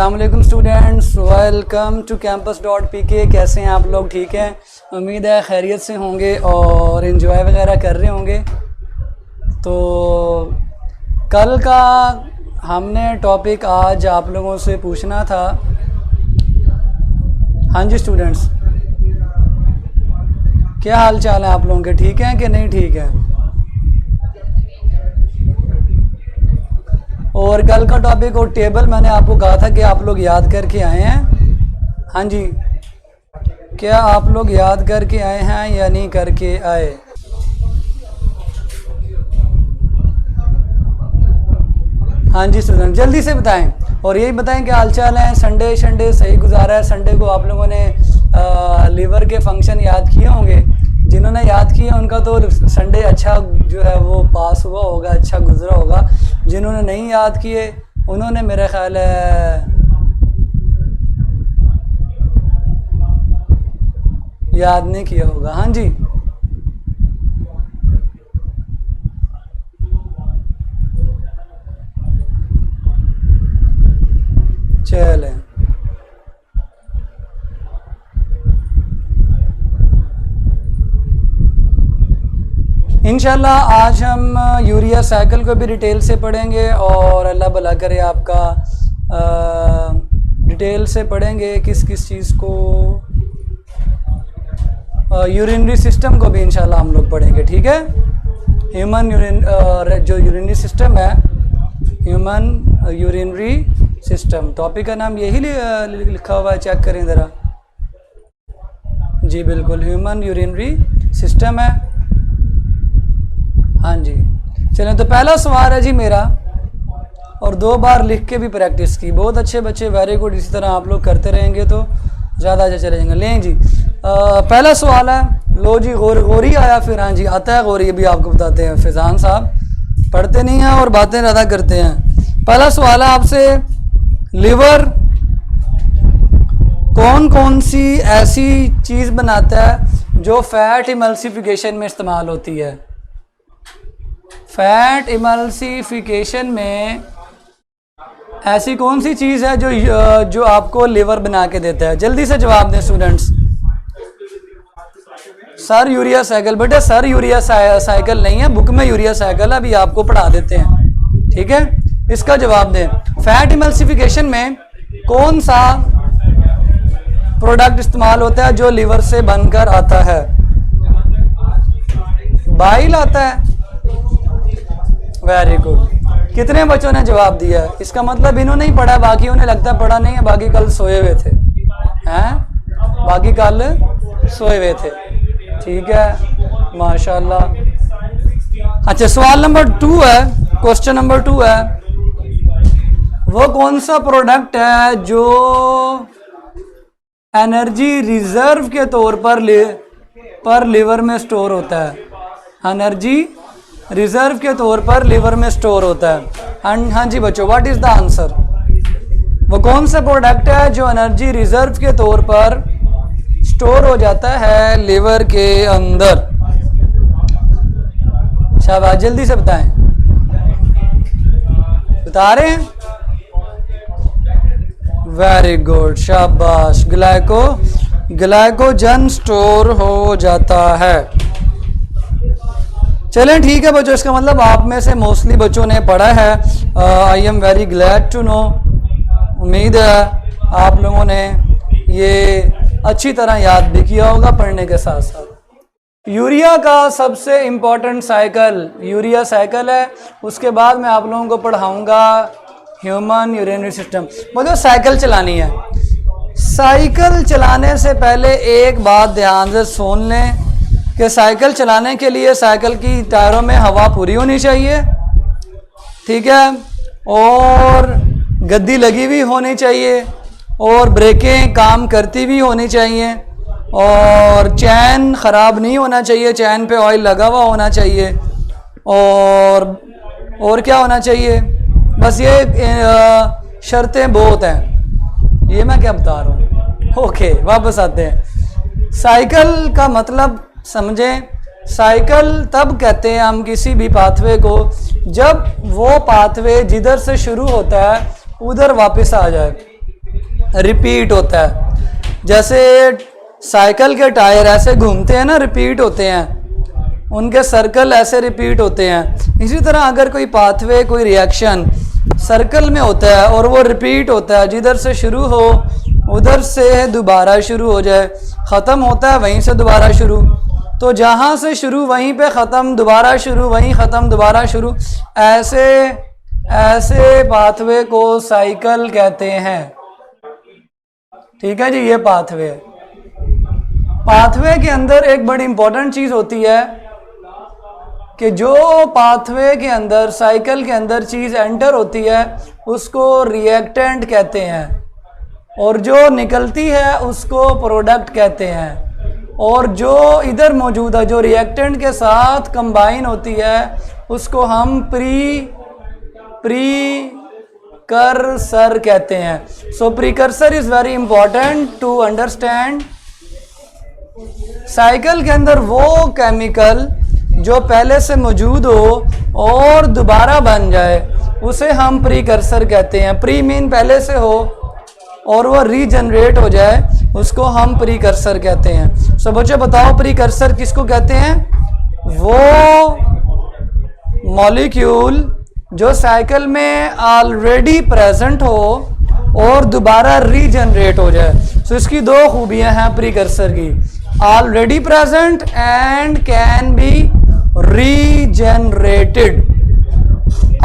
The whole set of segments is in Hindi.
अस्सलाम वालेकुम स्टूडेंट्स, वेलकम टू campus.pk। कैसे हैं आप लोग? ठीक हैं, उम्मीद है खैरियत से होंगे और इन्जॉय वगैरह कर रहे होंगे। तो कल का हमने टॉपिक आज आप लोगों से पूछना था। हाँ जी स्टूडेंट्स, क्या हाल चाल है आप लोगों के? ठीक हैं कि नहीं ठीक है? और कल का टॉपिक और टेबल मैंने आपको कहा था कि आप लोग याद करके आए हैं। हाँ जी, क्या आप लोग याद करके आए हैं या नहीं करके आए? हाँ जी स्टूडेंट, जल्दी से बताएं और यही बताएं कि हाल चाल है। संडे सही गुजारा है। संडे को आप लोगों ने लीवर के फंक्शन याद किए होंगे। जिन्होंने याद किया उनका तो संडे अच्छा जो है वो पास हुआ होगा, अच्छा गुजरा होगा। जिन्होंने नहीं याद किए उन्होंने मेरा ख्याल है याद नहीं किया होगा। हाँ जी, चलें। इंशाल्लाह आज हम यूरिया साइकिल को भी डिटेल से पढ़ेंगे और अल्लाह भला करे आपका डिटेल से पढ़ेंगे किस किस चीज़ को। यूरिनरी सिस्टम को भी इंशाल्लाह हम लोग पढ़ेंगे। ठीक है, ह्यूमन जो यूरिनरी सिस्टम है, ह्यूमन यूरिनरी सिस्टम, टॉपिक का नाम यही लिखा हुआ है, चेक करें ज़रा। जी बिल्कुल, ह्यूमन यूरिनरी सिस्टम है। हाँ जी, चलें। तो पहला सवाल है जी मेरा, और 2 बार लिख के भी प्रैक्टिस की। बहुत अच्छे बच्चे, वेरी गुड। इसी तरह आप लोग करते रहेंगे तो ज़्यादा अच्छा चले जाएंगे। लें जी, पहला सवाल है। लो जी, गोरी आया फिर। हाँ जी, आता है गोरी, भी आपको बताते हैं। फैज़ान साहब पढ़ते नहीं हैं और बातें ज़्यादा करते हैं। पहला सवाल है आपसे, लिवर कौन सी ऐसी चीज़ बनाता है जो फैट इमल्सिफिकेशन में इस्तेमाल होती है? फैट इमल्सिफिकेशन में ऐसी कौन सी चीज़ है जो आपको लिवर बना के देता है? जल्दी से जवाब दें स्टूडेंट्स। Sir urea cycle. बेटे सर यूरिया साइकिल नहीं है, बुक में यूरिया साइकिल है, अभी आपको पढ़ा देते हैं। ठीक है, इसका जवाब दें। फैट इमल्सिफिकेशन में कौन सा प्रोडक्ट इस्तेमाल होता है जो लिवर से बनकर आता है? बाइल आता है। Very good. कितने बच्चों ने जवाब दिया? इसका मतलब इन्होंने नहीं पढ़ा, बाकी उन्हें लगता है पढ़ा नहीं है, बाकी कल सोए हुए थे। हैं, बाकी कल सोए हुए थे। ठीक है, माशाल्लाह। अच्छा, सवाल नंबर 2 है, क्वेश्चन नंबर 2 है, वो कौन सा प्रोडक्ट है जो एनर्जी रिजर्व के तौर पर लिवर में स्टोर होता है? एनर्जी रिजर्व के तौर पर लिवर में स्टोर होता है। हाँ जी बच्चों, व्हाट इज द आंसर? वो कौन सा प्रोडक्ट है जो एनर्जी रिजर्व के तौर पर स्टोर हो जाता है लिवर के अंदर? शाबाश, जल्दी से बताएं। बता रहे हैं? वेरी गुड, शाबाश। ग्लाइकोजन स्टोर हो जाता है। चलें ठीक है बच्चों, इसका मतलब आप में से मोस्टली बच्चों ने पढ़ा है। I am very glad to know. उम्मीद है आप लोगों ने ये अच्छी तरह याद भी किया होगा पढ़ने के साथ साथ। यूरिया का सबसे इम्पोर्टेंट साइकिल यूरिया साइकिल है। उसके बाद मैं आप लोगों को पढ़ाऊँगा ह्यूमन यूरिनरी सिस्टम। मतलब साइकिल चलानी है। साइकिल चलाने से पहले एक बात ध्यान से सुन लें कि साइकिल चलाने के लिए साइकिल की टायरों में हवा पूरी होनी चाहिए। ठीक है, और गद्दी लगी हुई होनी चाहिए, और ब्रेकें काम करती भी होनी चाहिए, और चैन ख़राब नहीं होना चाहिए, चैन पे ऑयल लगा हुआ होना चाहिए, और क्या होना चाहिए? बस ये शर्तें बहुत हैं। ये मैं क्या बता रहा हूँ। ओके, वापस आते हैं। साइकिल का मतलब समझें। साइकिल तब कहते हैं हम किसी भी पाथवे को जब वो पाथवे जिधर से शुरू होता है उधर वापस आ जाए। रिपीट होता है। जैसे साइकिल के टायर ऐसे घूमते हैं ना, रिपीट होते हैं, उनके सर्कल ऐसे रिपीट होते हैं। इसी तरह अगर कोई पाथवे, कोई रिएक्शन सर्कल में होता है और वो रिपीट होता है, जिधर से शुरू हो उधर से दोबारा शुरू हो जाए, ख़त्म होता है वहीं से दोबारा शुरू, तो जहाँ से शुरू वहीं पे ख़त्म, दोबारा शुरू वहीं ख़त्म, दोबारा शुरू, ऐसे ऐसे पाथवे को साइकिल कहते हैं। ठीक है जी, ये पाथवे। पाथवे के अंदर एक बड़ी इंपॉर्टेंट चीज़ होती है कि जो पाथवे के अंदर, साइकिल के अंदर चीज़ एंटर होती है उसको रिएक्टेंट कहते हैं, और जो निकलती है उसको प्रोडक्ट कहते हैं, और जो इधर मौजूद है, जो रिएक्टेंट के साथ कंबाइन होती है, उसको हम प्रीकर्सर कहते हैं। So precursor is very important to understand. Cycle के अंदर वो केमिकल जो पहले से मौजूद हो और दोबारा बन जाए, उसे हम प्रीकर्सर कहते हैं। प्री मीन पहले से हो और वो रीजनरेट हो जाए, उसको हम प्रीकर्सर कहते हैं। सो बच्चों बताओ, प्रीकर्सर किसको कहते हैं? वो मॉलिक्यूल जो साइकिल में ऑलरेडी प्रेजेंट हो और दोबारा रीजनरेट हो जाए। सो इसकी दो खूबियां हैं प्रीकर्सर की, already present and can be regenerated।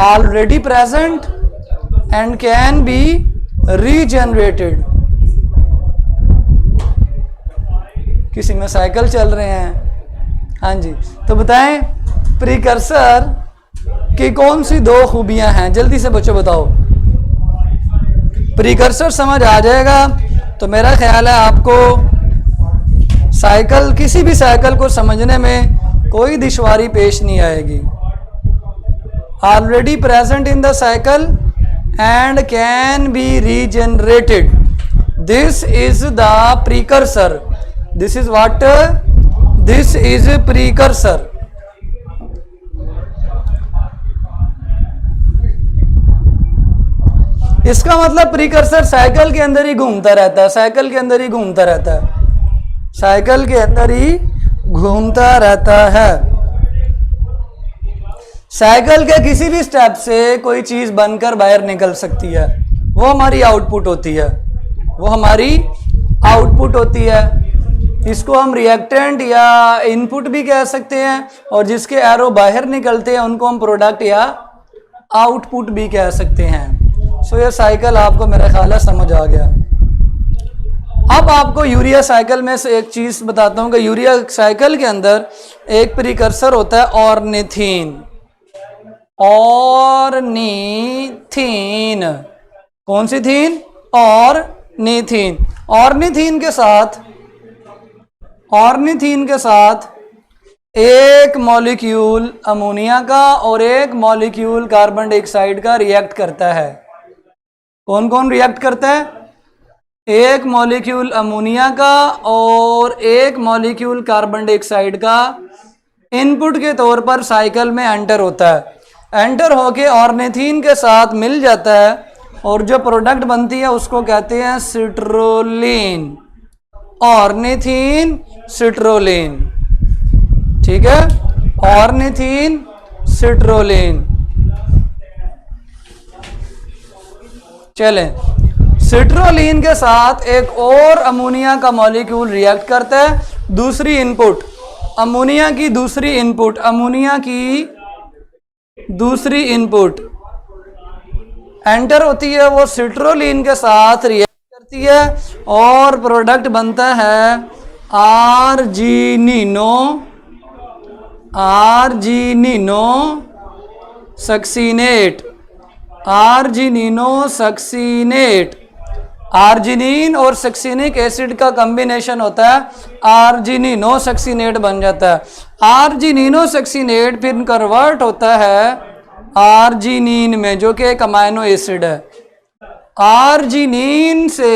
already present and can be regenerated। किसी में साइकिल चल रहे हैं? हाँ जी, तो बताएं प्रीकर्सर की कौन सी दो खूबियां हैं? जल्दी से बच्चों बताओ। प्रीकर्सर समझ आ जाएगा तो मेरा ख्याल है आपको साइकिल, किसी भी साइकिल को समझने में कोई दुश्वारी पेश नहीं आएगी। Already present in the cycle and can be regenerated, this is the precursor. This is what? This is precursor. इसका मतलब प्रीकर्सर साइकिल के अंदर ही घूमता रहता है, साइकिल के अंदर ही घूमता रहता है, साइकिल के अंदर ही घूमता रहता है। साइकिल के किसी भी स्टेप से कोई चीज बनकर बाहर निकल सकती है, वो हमारी आउटपुट होती है, वो हमारी आउटपुट होती है। इसको हम रिएक्टेंट या इनपुट भी कह सकते हैं, और जिसके एरो बाहर निकलते हैं उनको हम प्रोडक्ट या आउटपुट भी कह सकते हैं। सो ये साइकिल आपको मेरा ख्याल है समझ आ गया। अब आपको यूरिया साइकिल में से एक चीज़ बताता हूँ कि यूरिया साइकिल के अंदर एक प्रीकर्सर होता है ऑर्निथीन। ऑर्निथीन, कौन सी थीन? ऑर्निथीन। ऑर्निथीन के साथ एक मॉलिक्यूल अमोनिया का और एक मॉलिक्यूल कार्बन डाइऑक्साइड का रिएक्ट करता है। कौन कौन रिएक्ट करता है? एक मॉलिक्यूल अमोनिया का और एक मॉलिक्यूल कार्बन डाइऑक्साइड का इनपुट के तौर पर साइकिल में एंटर होता है। एंटर होके ऑर्निथीन के साथ मिल जाता है और जो प्रोडक्ट बनती है उसको कहते हैं सिट्रोलिन। ऑर्निथीन सिट्रोलिन, ठीक है, ऑर्निथीन सिट्रोलिन। चलें, सिट्रोलिन के साथ एक और अमोनिया का मॉलिक्यूल रिएक्ट करता है। दूसरी इनपुट अमोनिया की, दूसरी इनपुट अमोनिया की, दूसरी इनपुट एंटर होती है, वो सिट्रोलिन के साथ रिएक्ट करती है और प्रोडक्ट बनता है आर्जिनिनो सक्सीनेट। आर्जिनिनो सक्सीनेट, आर्जिनिन और सक्सीनिक एसिड का कॉम्बिनेशन होता है, आर्जिनिनो सक्सीनेट बन जाता है। आर्जिनिनो सक्सीनेट फिर कन्वर्ट होता है आर्जिनिन में, जो कि एक अमाइनो एसिड है। आर्जिनिन से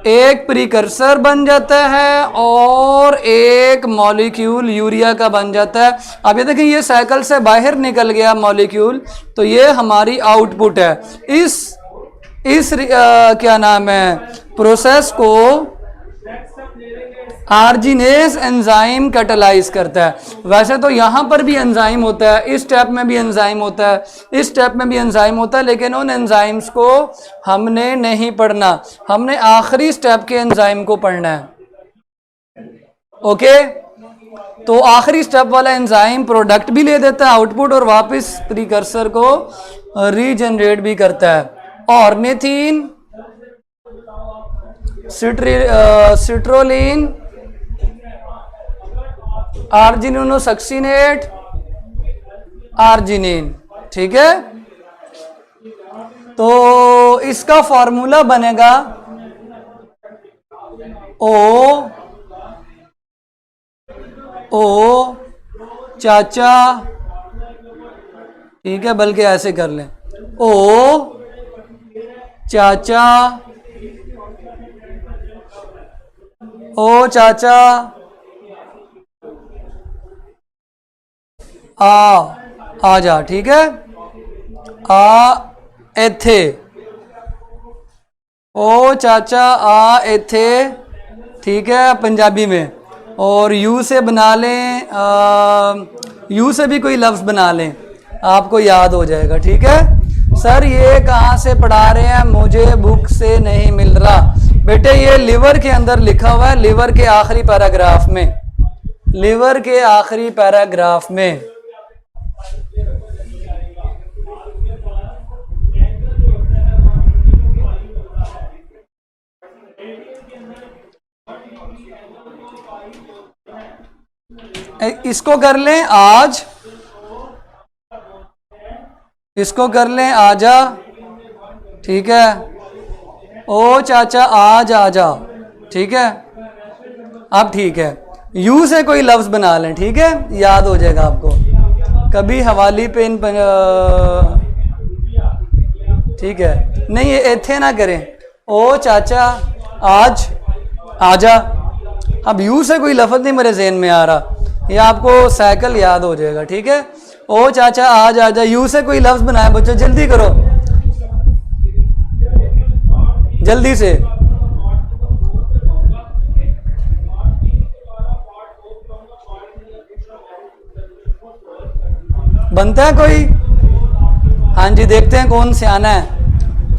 एक प्रीकर्सर बन जाता है और एक मॉलिक्यूल यूरिया का बन जाता है। अब ये देखिए, ये साइकिल से बाहर निकल गया मॉलिक्यूल, तो ये हमारी आउटपुट है। इस इस क्या नाम है प्रोसेस को आर्जिनेज एंजाइम कैटालाइज करता है। वैसे तो यहाँ पर भी एंजाइम होता है, इस स्टेप में भी एंजाइम होता है, इस स्टेप में भी एंजाइम होता है, लेकिन उन एंजाइम्स को हमने नहीं पढ़ना, हमने आखिरी स्टेप के एंजाइम को पढ़ना है। ओके, तो आखिरी स्टेप वाला एंजाइम प्रोडक्ट भी ले देता है आउटपुट और वापस प्रीकर्सर को रीजनरेट भी करता है। Ornithine, citrulline, argininosuccinate, arginine. ठीक है, तो इसका फॉर्मूला बनेगा ओ चाचा, ठीक है, बल्कि ऐसे कर लें, ओ चाचा, ओ चाचा, आ जा, ठीक है, आ एथे, ओ चाचा आ एथे, ठीक है, पंजाबी में। और यू से बना लें, यू से भी कोई लफ्ज़ बना लें, आपको याद हो जाएगा। ठीक है सर, ये कहाँ से पढ़ा रहे हैं, मुझे बुक से नहीं मिल रहा। बेटे ये लिवर के अंदर लिखा हुआ है, लिवर के आखिरी पैराग्राफ में, लिवर के आखिरी पैराग्राफ में। इसको कर लें आज, इसको कर लें आजा, ठीक है, ओ चाचा आज आजा, ठीक है। अब ठीक है, यू से कोई लफ्ज़ बना लें, ठीक है, याद हो जाएगा आपको। कभी हवाली पे इन ठीक है, नहीं ये एथे ना करें, ओ चाचा आज आजा। अब यू से कोई लफ्ज़ नहीं मेरे ज़हन में आ रहा, ये आपको साइकिल याद हो जाएगा। ठीक है, ओ चाचा आज आजा, यू से कोई लफ्ज़ बनाए बच्चों, जल्दी करो, जल्दी से। बनता है कोई? हाँ जी, देखते हैं कौन सियाना है।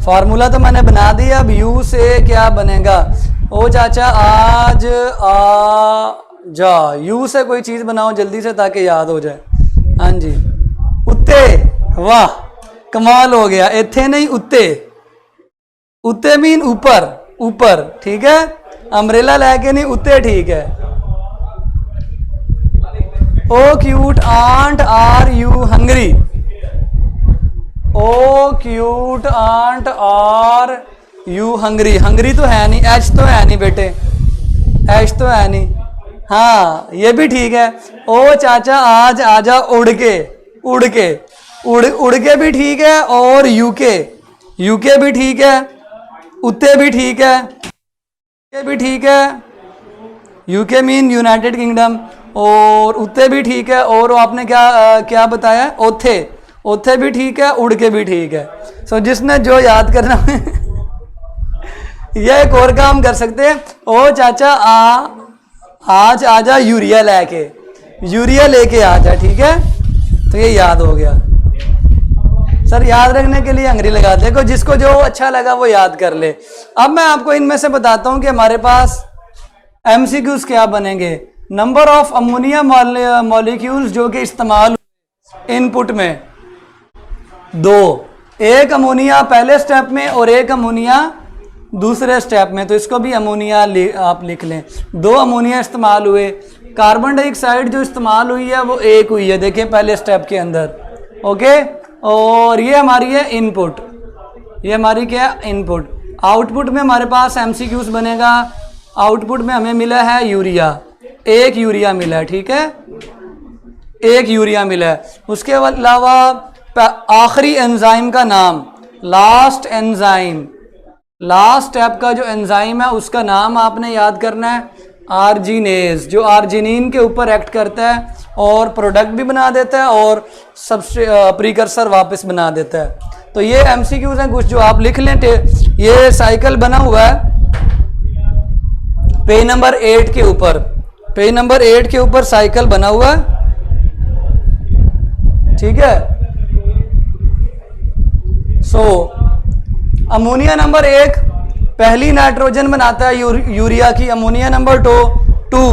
फार्मूला तो मैंने बना दिया, अब यू से क्या बनेगा, ओ चाचा आज आ जा। यू से कोई चीज़ बनाओ जल्दी से ताकि याद हो जाए। हाँ जी, उत्ते, वाह कमाल हो गया, एथे नहीं उत्ते, उत्ते मीन ऊपर, ऊपर, ठीक है, अम्ब्रेला लेके नहीं, उत्ते, ठीक है। Oh cute aunt are you hungry, oh cute aunt are you hungry. Hungry तो है नहीं, एच तो है नहीं बेटे, एच तो है नहीं। हाँ ये भी ठीक है, ओ चाचा आज आजा उड़ के, उड़ के, उड़ के भी ठीक है, और यूके, यूके भी ठीक है, उत्ते भी ठीक है, यूके भी ठीक है, यूके मीन यूनाइटेड किंगडम, और उत्ते भी ठीक है, और आपने क्या बताया, ओथे, ओथे भी ठीक है, उड़ के भी ठीक है। सो जिसने जो याद करना यह एक और काम कर सकते हैं, ओ चाचा आज आजा यूरिया लेके, यूरिया लेके आजा, ठीक है, तो ये याद हो गया। सर याद रखने के लिए अंग्रेजी लगा, देखो जिसको जो अच्छा लगा वो याद कर ले। अब मैं आपको इनमें से बताता हूं कि हमारे पास एमसीक्यूज क्या बनेंगे। नंबर ऑफ अमोनिया मॉलिक्यूल्स जो कि इस्तेमाल इनपुट में, दो, एक अमोनिया पहले स्टेप में और एक अमोनिया दूसरे स्टेप में, तो इसको भी अमोनिया आप लिख लें। दो अमोनिया इस्तेमाल हुए, कार्बन डाइऑक्साइड जो इस्तेमाल हुई है वो एक हुई है, देखिए पहले स्टेप के अंदर, ओके। और ये हमारी है इनपुट, ये हमारी क्या है इनपुट। आउटपुट में हमारे पास एमसीक्यूज बनेगा, आउटपुट में हमें मिला है यूरिया, एक यूरिया मिला है, ठीक है, एक यूरिया मिला है। उसके अलावा आखिरी एंजाइम का नाम, लास्ट एंजाइम, लास्ट स्टेप का जो एंजाइम है उसका नाम आपने याद करना है, आर्जिनेज, जो आर्जिनिन के ऊपर एक्ट करता है और प्रोडक्ट भी बना देता है और सबसे प्रीकर्सर वापस बना देता है। तो ये एमसीक्यूज हैं कुछ जो आप लिख लें। ये साइकिल बना हुआ है पेज नंबर 8 के ऊपर, पेज नंबर 8 के ऊपर साइकिल बना हुआ है, ठीक है। सो अमोनिया नंबर 1 पहली नाइट्रोजन बनाता है यूरिया की, अमोनिया नंबर 2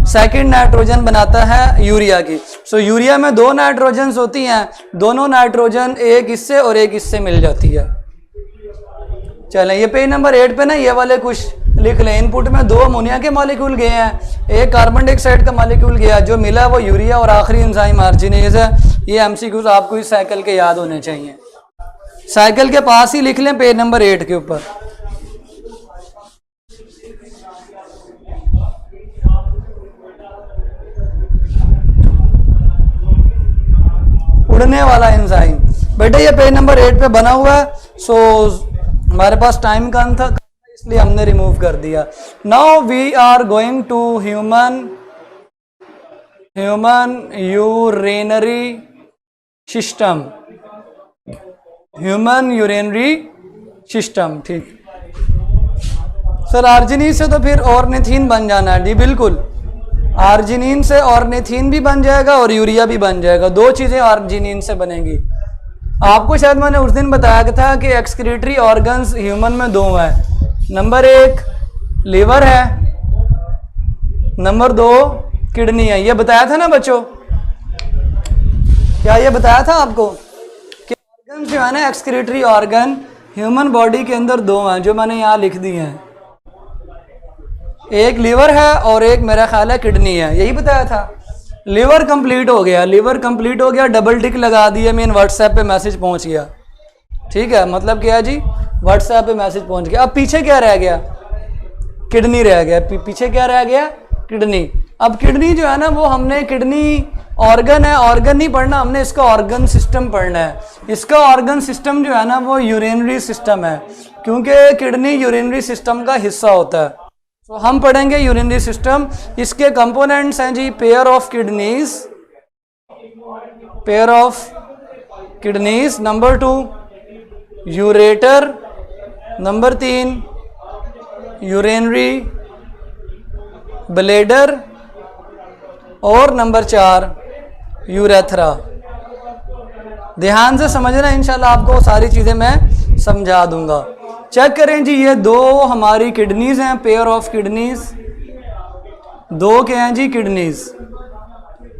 सेकंड नाइट्रोजन बनाता है यूरिया की। सो यूरिया में 2 नाइट्रोजन्स होती हैं, दोनों नाइट्रोजन एक इससे और एक इससे मिल जाती है। चलें ये पेज नंबर 8 पे ना ये वाले कुछ लिख लें। इनपुट में 2 अमोनिया के मॉलिक्यूल गए हैं, एक कार्बन डाइऑक्साइड का मॉलिक्यूल गया, जो मिला वो यूरिया और आखिरी एंजाइम आर्जिनेज है। ये एमसीक्यूज आपको इस साइकिल के याद होने चाहिए। साइकिल के पास ही लिख लें पेज नंबर 8 के ऊपर। उड़ने वाला एंजाइम बेटा ये पेज नंबर 8 पे बना हुआ है। सो हमारे पास टाइम कम था इसलिए हमने रिमूव कर दिया। Now we are going to human urinary system, human urinary system, ठीक। सर आर्जिनिन से तो फिर ऑर्निथीन बन जाना है। जी बिल्कुल, आर्जिनिन से ऑर्निथीन भी बन जाएगा और यूरिया भी बन जाएगा, 2 चीजें आर्जिनिन से बनेंगी। आपको शायद मैंने उस दिन बताया था कि एक्सक्रीटरी ऑर्गन्स ह्यूमन में 2 हैं। नंबर 1 लीवर है, नंबर 2 किडनी है। ये बताया था ना बच्चों, क्या ये बताया था आपको कि ऑर्गन जो है ना एक्सक्रीटरी ऑर्गन ह्यूमन बॉडी के अंदर 2 हैं, जो मैंने यहाँ लिख दी हैं। एक लीवर है और एक मेरा ख्याल है किडनी है, यही बताया था। लीवर कंप्लीट हो गया, लीवर कंप्लीट हो गया, डबल टिक लगा दिया, मीन व्हाट्सएप पे मैसेज पहुंच गया, ठीक है। मतलब क्या जी, व्हाट्सएप पे मैसेज पहुंच गया। अब पीछे क्या रह गया, किडनी रह गया। पीछे क्या रह गया, किडनी। अब किडनी जो है ना वो हमने किडनी ऑर्गन है, ऑर्गन नहीं पढ़ना हमने, इसका ऑर्गन सिस्टम पढ़ना है। इसका ऑर्गन सिस्टम जो है ना वो यूरिनरी सिस्टम है, क्योंकि किडनी यूरिनरी सिस्टम का हिस्सा होता है। तो हम पढ़ेंगे यूरिनरी सिस्टम। इसके कंपोनेंट्स हैं जी pair of kidneys, pair of kidneys, number 2 ureter, number 3 urinary bladder और नंबर 4 यूरेथ्रा। ध्यान से समझना, इंशाल्लाह आपको सारी चीज़ें मैं समझा दूंगा। चेक करें जी, ये 2 हमारी किडनीज हैं, पेयर ऑफ किडनीज। 2 क्या हैं जी, किडनीज।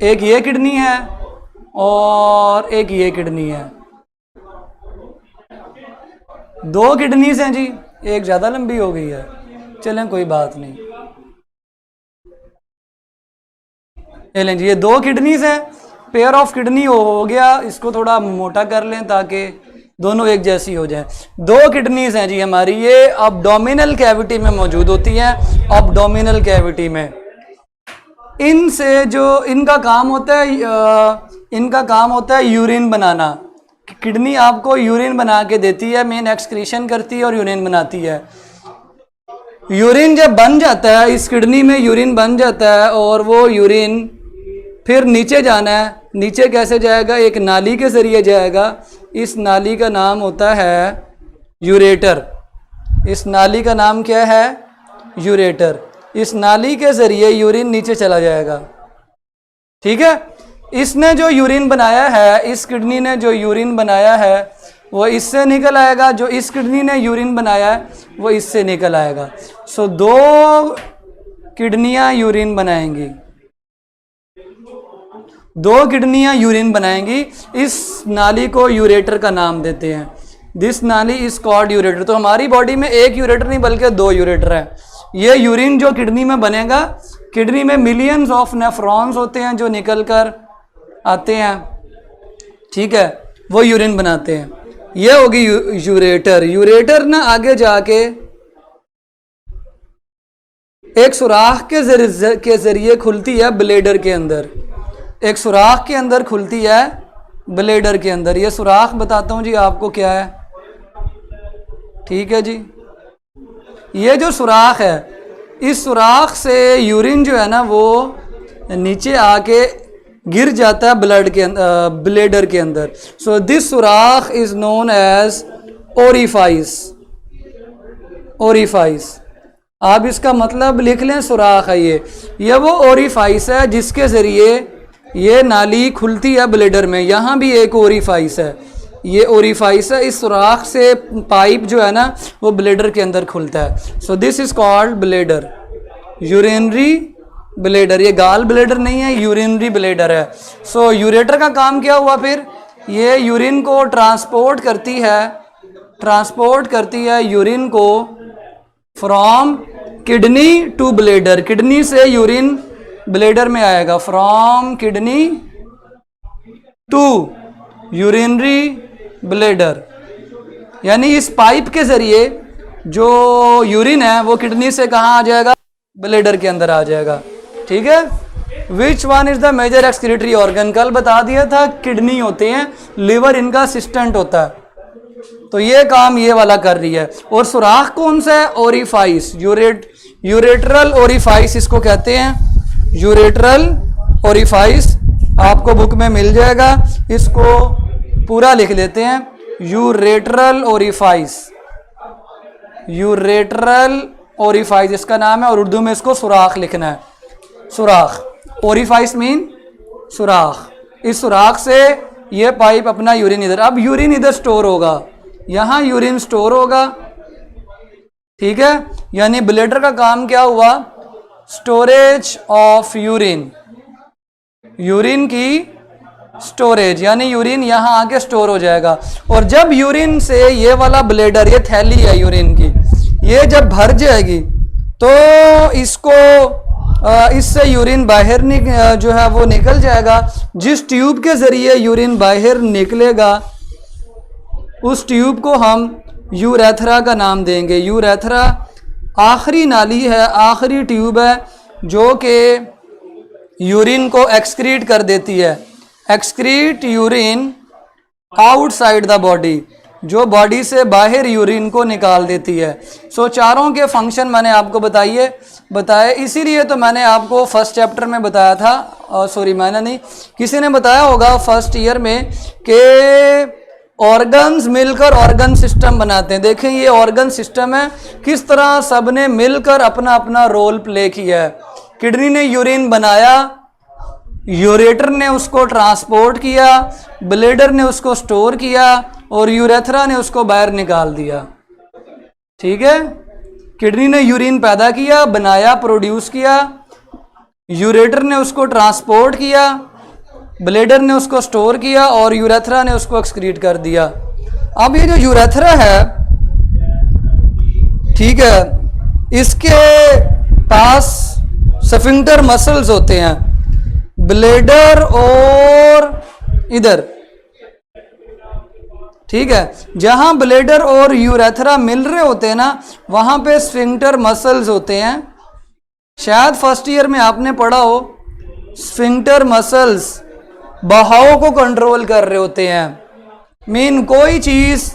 एक ये किडनी है और एक ये किडनी है। 2 किडनीज हैं जी, एक ज़्यादा लंबी हो गई है, चलें कोई बात नहीं। चलें जी, ये 2 किडनीज हैं, पेयर ऑफ किडनी हो गया। इसको थोड़ा मोटा कर लें ताकि दोनों एक जैसी हो जाए। 2 किडनीज हैं जी हमारी, ये अब्डोमिनल कैविटी में मौजूद होती हैं। अब्डोमिनल कैविटी में इनसे जो इनका काम होता है यूरिन बनाना। किडनी आपको यूरिन बना के देती है, मेन एक्सक्रीशन करती है और यूरिन बनाती है। यूरिन जब बन जाता है, इस किडनी में यूरिन बन जाता है और वो यूरिन फिर नीचे जाना है। नीचे कैसे जाएगा, एक नाली के जरिए जाएगा। इस नाली का नाम होता है यूरेटर। इस नाली का नाम क्या है, यूरेटर। इस नाली के जरिए यूरिन नीचे चला जाएगा, ठीक है। इसने जो यूरिन बनाया है, इस किडनी ने जो यूरिन बनाया है वो इससे निकल आएगा, जो इस किडनी ने यूरिन बनाया है वो इससे निकल आएगा। सो 2 किडनियां यूरिन बनाएंगी, 2 किडनियां यूरिन बनाएंगी। इस नाली को यूरेटर का नाम देते हैं। दिस नाली इज कॉल्ड यूरेटर। तो हमारी बॉडी में एक यूरेटर नहीं बल्कि 2 यूरेटर हैं। ये यूरिन जो किडनी में बनेगा, किडनी में मिलियंस ऑफ नेफ्रॉन्स होते हैं जो निकल कर आते हैं, ठीक है, वो यूरिन बनाते हैं। ये होगी यूरेटर। यूरेटर ना आगे जाके एक सुराख के जरिए खुलती है ब्लेडर के अंदर। एक सुराख के अंदर खुलती है ब्लेडर के अंदर। ये सुराख बताता हूँ जी आपको क्या है, ठीक है जी। ये जो सुराख है, इस सुराख से यूरिन जो है ना वो नीचे आके गिर जाता है ब्लड के ब्लेडर के अंदर। सो दिस सुराख is known as orifice. Orifice, आप इसका मतलब लिख लें, सुराख है ये वो ओरिफाइस है जिसके ज़रिए ये नाली खुलती है ब्लेडर में। यहाँ भी एक ओरिफाइस है, ये ओरिफाइस है, इस सुराख से पाइप जो है ना वो ब्लेडर के अंदर खुलता है। So this is called bladder, urinary bladder. ये गाल ब्लेडर नहीं है, यूरिनरी ब्लेडर है। सो यूरेटर का काम क्या हुआ फिर? ये यूरिन को ट्रांसपोर्ट करती है यूरिन को from kidney to bladder. Kidney से यूरिन ब्लेडर में आएगा, from kidney to urinary bladder. यानी इस पाइप के जरिए जो यूरिन है वो किडनी से कहाँ आ जाएगा? ब्लेडर के अंदर आ जाएगा। ठीक है। Which one is the major excretory organ? कल बता दिया था किडनी होते हैं, लिवर इनका असिस्टेंट होता है। तो ये काम ये वाला कर रही है। और सुराख कौन सा है? ओरिफाइस, यूरेटरल ओरिफाइस इसको कहते हैं। यूरेटरल ओरिफाइस आपको बुक में मिल जाएगा, इसको पूरा लिख लेते हैं। यूरेटरल ओरिफाइस, यूरेटरल ओरिफाइस इसका नाम है, और उर्दू में इसको सुराख लिखना है। सुराख, ओरिफाइस मीन सुराख। इस सुराख से ये पाइप अपना यूरिन इधर, अब यूरिन इधर स्टोर होगा, यहाँ यूरिन स्टोर होगा। ठीक है। यानी ब्लेडर का काम क्या हुआ? स्टोरेज ऑफ यूरिन, यूरिन की स्टोरेज, यानी यूरिन यहाँ आके स्टोर हो जाएगा। और जब यूरिन से ये वाला ब्लेडर, ये थैली है यूरिन की, ये जब भर जाएगी तो इससे यूरिन बाहर जो है वो निकल जाएगा। जिस ट्यूब के जरिए यूरिन बाहर निकलेगा उस ट्यूब को हम यूरेथ्रा का नाम देंगे। यूरेथ्रा आखिरी नाली है, आखिरी ट्यूब है जो कि यूरिन को एक्सक्रीट कर देती है। Excrete urine outside the body, जो बॉडी से बाहर यूरिन को निकाल देती है। सो चारों के फंक्शन मैंने आपको बताए, इसीलिए तो मैंने आपको फर्स्ट चैप्टर में बताया था, सॉरी मैंने नहीं, किसी ने बताया होगा फर्स्ट ईयर में कि ऑर्गन्स मिलकर ऑर्गन सिस्टम बनाते हैं। देखें ये ऑर्गन सिस्टम है, किस तरह सब ने मिलकर अपना अपना रोल प्ले किया है। किडनी ने यूरिन बनाया, यूरेटर ने उसको ट्रांसपोर्ट किया, ब्लेडर ने उसको स्टोर किया, और यूरेथ्रा ने उसको बाहर निकाल दिया। ठीक है। किडनी ने यूरिन पैदा किया, बनाया, प्रोड्यूस किया, यूरेटर ने उसको ट्रांसपोर्ट किया, ब्लेडर ने उसको स्टोर किया, और यूरेथ्रा ने उसको एक्सक्रीट कर दिया। अब ये जो यूरेथ्रा है, ठीक है, इसके पास स्फिंक्टर मसल्स होते हैं, ब्लेडर और इधर। ठीक है। जहां ब्लेडर और यूरेथ्रा मिल रहे होते हैं ना, वहां पे स्फिंक्टर मसल्स होते हैं। शायद फर्स्ट ईयर में आपने पढ़ा हो, स्फिंक्टर मसल्स बहाव को कंट्रोल कर रहे होते हैं। मीन कोई चीज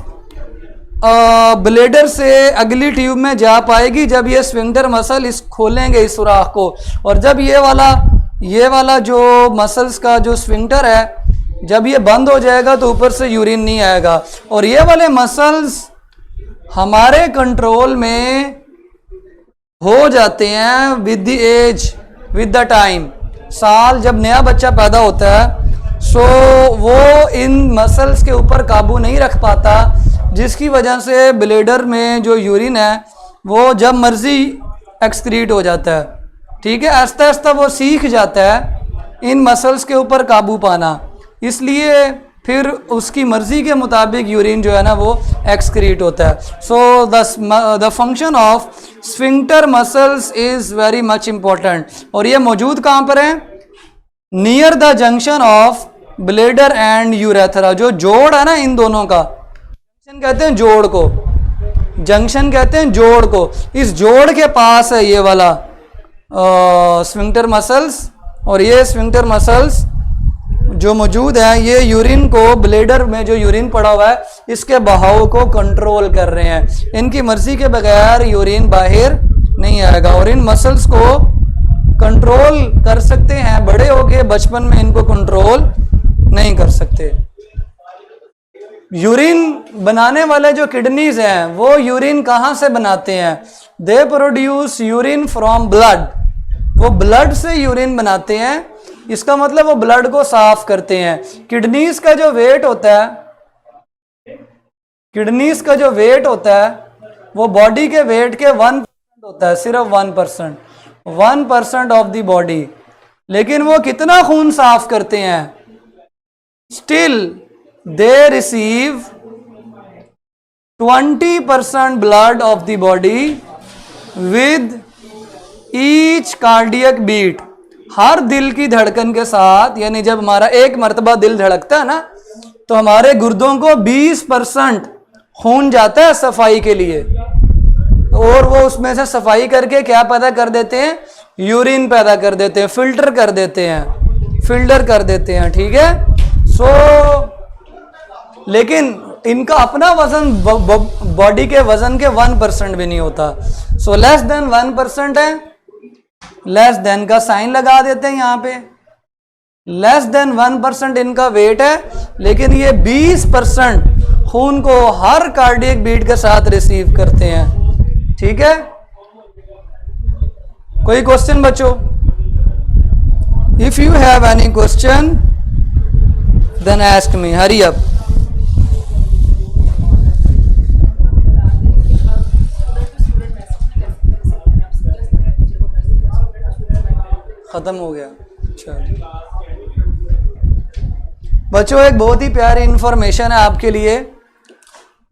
ब्लेडर से अगली ट्यूब में जा पाएगी जब ये स्फिंक्टर मसल इस खोलेंगे इस सुराख को, और जब ये वाला जो मसल्स का जो स्फिंक्टर है, जब ये बंद हो जाएगा तो ऊपर से यूरिन नहीं आएगा। और ये वाले मसल्स हमारे कंट्रोल में हो जाते हैं with the age, with the time. साल जब नया बच्चा पैदा होता है, सो वो इन मसल्स के ऊपर काबू नहीं रख पाता, जिसकी वजह से ब्लेडर में जो यूरिन है वो जब मर्जी एक्सक्रीट हो जाता है। ठीक है। आहिस्ता आहिस्ता वो सीख जाता है इन मसल्स के ऊपर काबू पाना, इसलिए फिर उसकी मर्जी के मुताबिक यूरिन जो है ना वो एक्सक्रीट होता है। So the function of sphincter muscles is very much important. और ये मौजूद कहाँ पर है? Near the junction of bladder and urethra. जो जोड़ है ना इन दोनों का, जंक्शन कहते हैं जोड़ को, जंक्शन कहते हैं जोड़ को। इस जोड़ के पास है ये वाला स्फिंक्टर मसल्स, और ये स्फिंक्टर मसल्स जो मौजूद है ये यूरिन को, ब्लेडर में जो यूरिन पड़ा हुआ है इसके बहाव को कंट्रोल कर रहे हैं। इनकी मर्जी के बगैर यूरिन बाहर नहीं आएगा। और इन मसल्स को कंट्रोल कर सकते हैं, बड़े हो गए, बचपन में इनको कंट्रोल नहीं कर सकते। यूरिन बनाने वाले जो किडनीज हैं वो यूरिन कहाँ से बनाते हैं? They produce urine from blood, वो ब्लड से यूरिन बनाते हैं। इसका मतलब वो ब्लड को साफ करते हैं। किडनीज का जो वेट होता है, किडनीज का जो वेट होता है वो बॉडी के वेट के 1% होता है, सिर्फ 1% ऑफ द बॉडी। लेकिन वो कितना खून साफ करते हैं? Still they receive 20% blood of the body with each cardiac beat. हर दिल की धड़कन के साथ, यानी जब हमारा एक मर्तबा दिल धड़कता है ना, तो हमारे गुर्दों को 20% खून जाता है सफाई के लिए, और वो उसमें से सफाई करके क्या पैदा कर देते हैं? यूरिन पैदा कर देते हैं, फिल्टर कर देते हैं, ठीक है। लेकिन इनका अपना वजन बॉडी के वजन के 1% भी नहीं होता। लेस देन 1% है, लेस देन का साइन लगा देते हैं यहाँ पे। लेस देन 1% इनका वेट है, लेकिन ये 20% खून को हर कार्डियक बीट के साथ रिसीव करते हैं, ठीक है। कोई क्वेश्चन बच्चों? If you have any question then ask me, hurry up. खत्म हो गया? चलो बच्चों, एक बहुत ही प्यारी इंफॉर्मेशन है आपके लिए।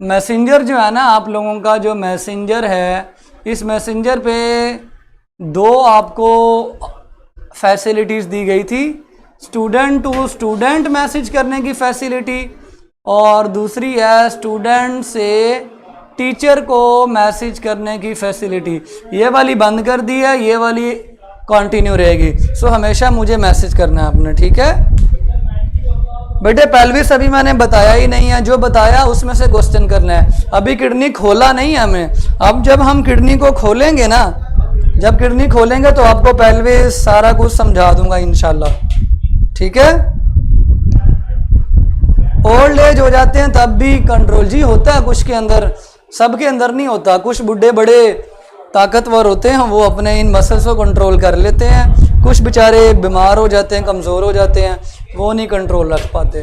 मैसेंजर जो है ना, आप लोगों का जो मैसेंजर है, इस मैसेंजर पे 2 आपको फैसिलिटीज़ दी गई थी। स्टूडेंट टू स्टूडेंट मैसेज करने की फैसिलिटी, और दूसरी है स्टूडेंट से टीचर को मैसेज करने की फैसिलिटी। ये वाली बंद कर दी है, ये वाली कंटिन्यू रहेगी। हमेशा मुझे मैसेज करना है आपने, ठीक है बेटे। पेल्विस अभी मैंने बताया ही नहीं है, जो बताया उसमें से क्वेश्चन करना है। अभी किडनी खोला नहीं है हमें। अब जब हम किडनी को खोलेंगे ना, जब किडनी खोलेंगे तो आपको पेल्विस सारा कुछ समझा दूंगा इंशाल्लाह, ठीक है। ओल्ड एज हो जाते हैं तब भी कंट्रोल जी होता है कुछ के अंदर, सबके अंदर नहीं होता। कुछ बुढ़े बड़े ताकतवर होते हैं, वो अपने इन मसल्स को कंट्रोल कर लेते हैं। कुछ बेचारे बीमार हो जाते हैं, कमज़ोर हो जाते हैं, वो नहीं कंट्रोल रख पाते।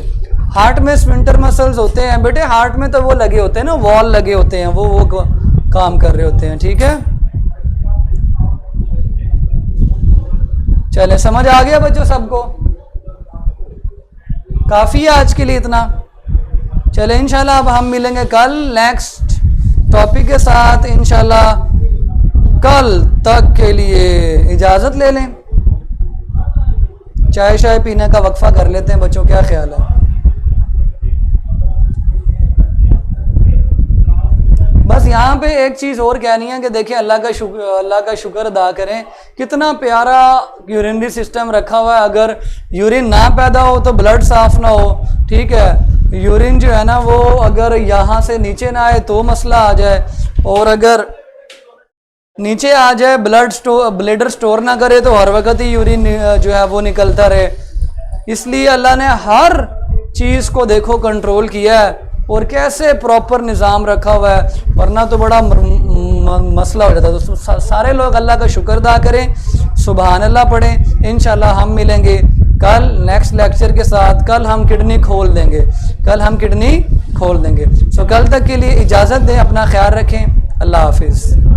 हार्ट में स्फिंक्टर मसल्स होते हैं बेटे, हार्ट में तो वो लगे होते हैं ना, वॉल लगे होते हैं, वो काम कर रहे होते हैं, ठीक है। चले, समझ आ गया बच्चों सबको? काफ़ी है आज के लिए इतना। चले इंशाल्लाह अब हम मिलेंगे कल नेक्स्ट टॉपिक के साथ इंशाल्लाह। कल तक के लिए इजाज़त ले लें, चाय शाय पीने का वक्फा कर लेते हैं बच्चों, क्या ख्याल है? बस यहाँ पे एक चीज़ और कहनी है कि देखिए अल्लाह का शुक्र अदा करें, कितना प्यारा यूरिनरी सिस्टम रखा हुआ है। अगर यूरिन ना पैदा हो तो ब्लड साफ ना हो, ठीक है। यूरिन जो है ना वो अगर यहाँ से नीचे ना आए तो मसला आ जाए, और अगर नीचे आ जाए ब्लडर स्टोर ना करे तो हर वक्त ही यूरिन जो है वो निकलता रहे। इसलिए अल्लाह ने हर चीज़ को देखो कंट्रोल किया है, और कैसे प्रॉपर निज़ाम रखा हुआ है, वरना तो बड़ा मसला हो जाता है। तो सारे लोग अल्लाह का शुक्र अदा करें, सुबहान अल्लाह पढ़ें। इंशाल्लाह हम मिलेंगे कल नेक्स्ट लेक्चर के साथ। कल हम किडनी खोल देंगे। कल तक के लिए इजाज़त दें, अपना ख्याल रखें, अल्लाह हाफिज़।